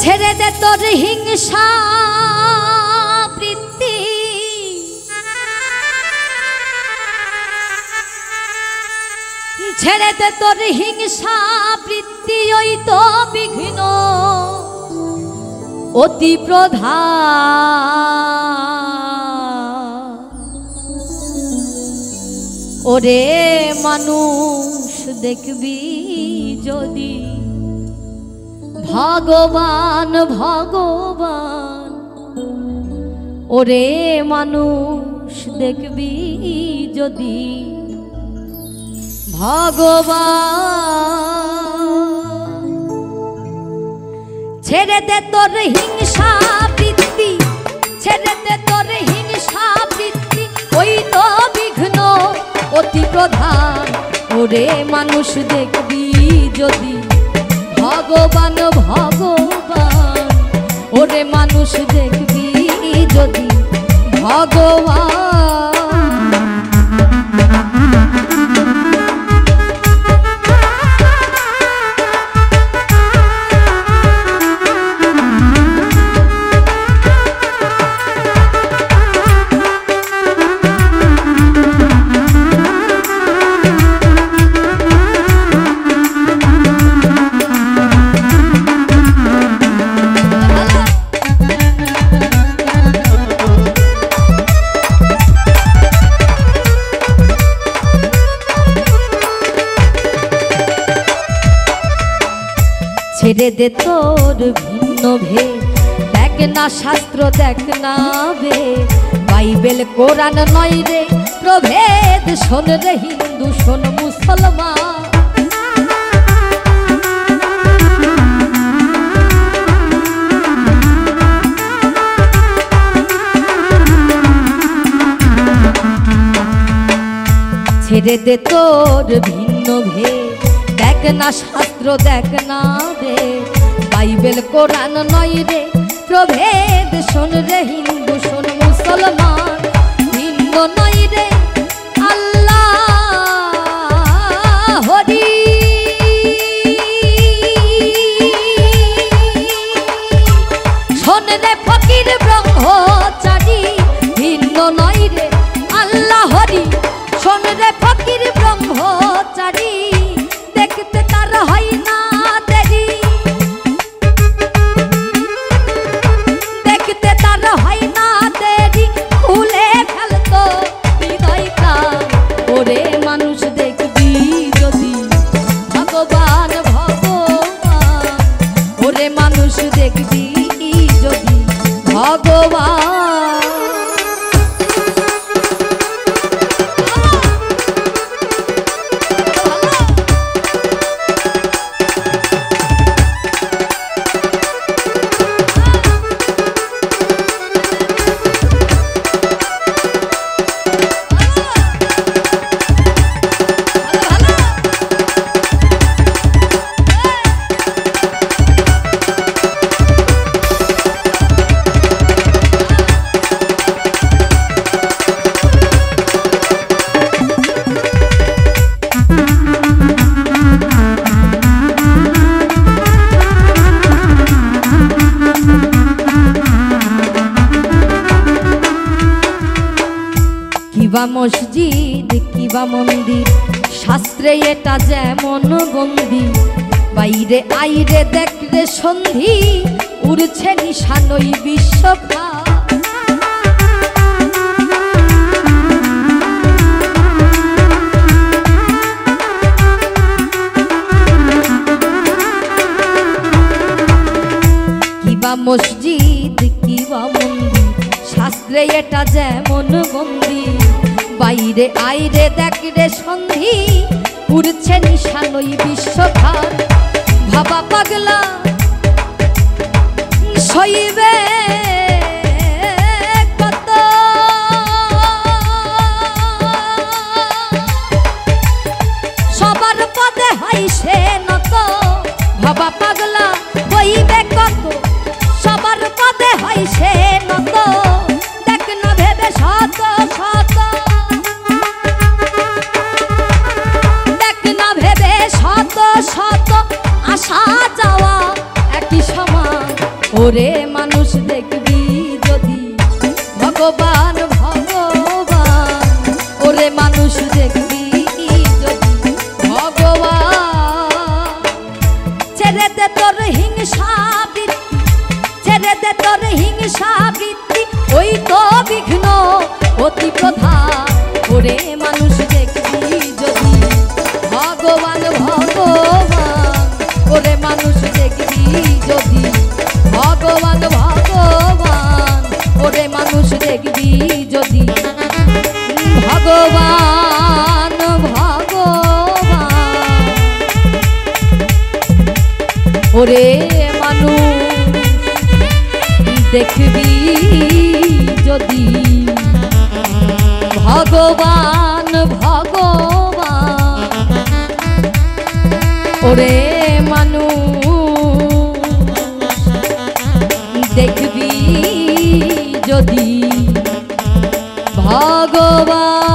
ছেড়ে দে তোর হিংসা বৃত্তি, ছেড়ে দে তোর হিংসা বৃত্তি, ওই তো বিঘ্ন অতি প্রধান। ওরে মানুষ দেখবি যদি ভগবান ভগবান, ওরে মানুষ দেখবি যদি ভগবান। ছেড়ে দে তোর হিংসা বৃত্তি, ছেড়ে দে তোর হিংসা বৃত্তি, ওই তো বিঘ্ন অতি প্রধান। ওরে মানুষ দেখবি যদি ভগবান ভগবান, ওরে মানুষ দেখবি যদি ভগবান। ছেড়ে দে তোর ভিন্ন ভেদ, দেখ না শাস্ত্র দেখ না বেদ, বাইবেল কোরআন নয় রে প্রভেদ। শোন রে হিন্দু শোন মুসলমান, ছেড়ে দে তোর ভিন্ন ভেদ, দেখ না শাস্ত্র দেখ না বেদ, বাইবেল কোরআন নয় রে প্রভেদ। শোন রে হিন্দু শোন মুসলমান, ভিন্ন নয় রে আল্লাহ হরি। শোন রে ফকির ব্রহ্মচারী, ভিন্ন নয় রে আল্লাহ হরি। শোন রে ফকির ব্রহ্মচারী, দেখতে তার হয় না দেরি, দেখতে তার হয় না দেরি, খুলে ফেলতো হৃদয় প্রাণ। ওরে মানুষ দেখবি যদি ভগবান ভগবান, ওরে মানুষ দেখবি যদি ভগবান। কিবা মসজিদ কিবা মন্দির, শাস্ত্রে এটা যেমন বন্দি, বাইরে আইরে দেখ রে সন্ধি, উড়ছে নিশানই বিশ্বখা। কিবা মসজিদ কিবা মন্দির, শাস্ত্রে এটা যেমন বন্দি, বাইরে আইরে দেখ রে সন্ধি, উড়ছে নিশানই বিশ্বখান। ভাবা পাগলা সইবে কত, সবার পদে হয় সে নত। ভাবা পাগলা বইবে কত, সবার পদে হয় সে নত। দেখ না ভেবে শত শত, দেখ না ভেবে শত শত, আসা যাওয়া একই সমান। ওরে মানুষ দেখবি যদি ভগবান ভগবান, ওরে মানুষ দেখবি যদি ভগবান। ছেড়ে দে তোর হিংসা বৃত্তি, ছেড়ে দে তোর হিংসা বৃত্তি, ওই তো বিঘ্ন অতি প্রধান। ওরে মানুষ দেখবি যদি ভগবান ভগবান, ওরে মানুষ দেখবি যদি ভগবান ভগবান, ওরে মানুষ দেখবি যদি ভগবান ভগবান, ওরে মানুষ দেখবি যদি ভগবান ভগবান, ওরে মানুষ দেখবি যদি ভগবান।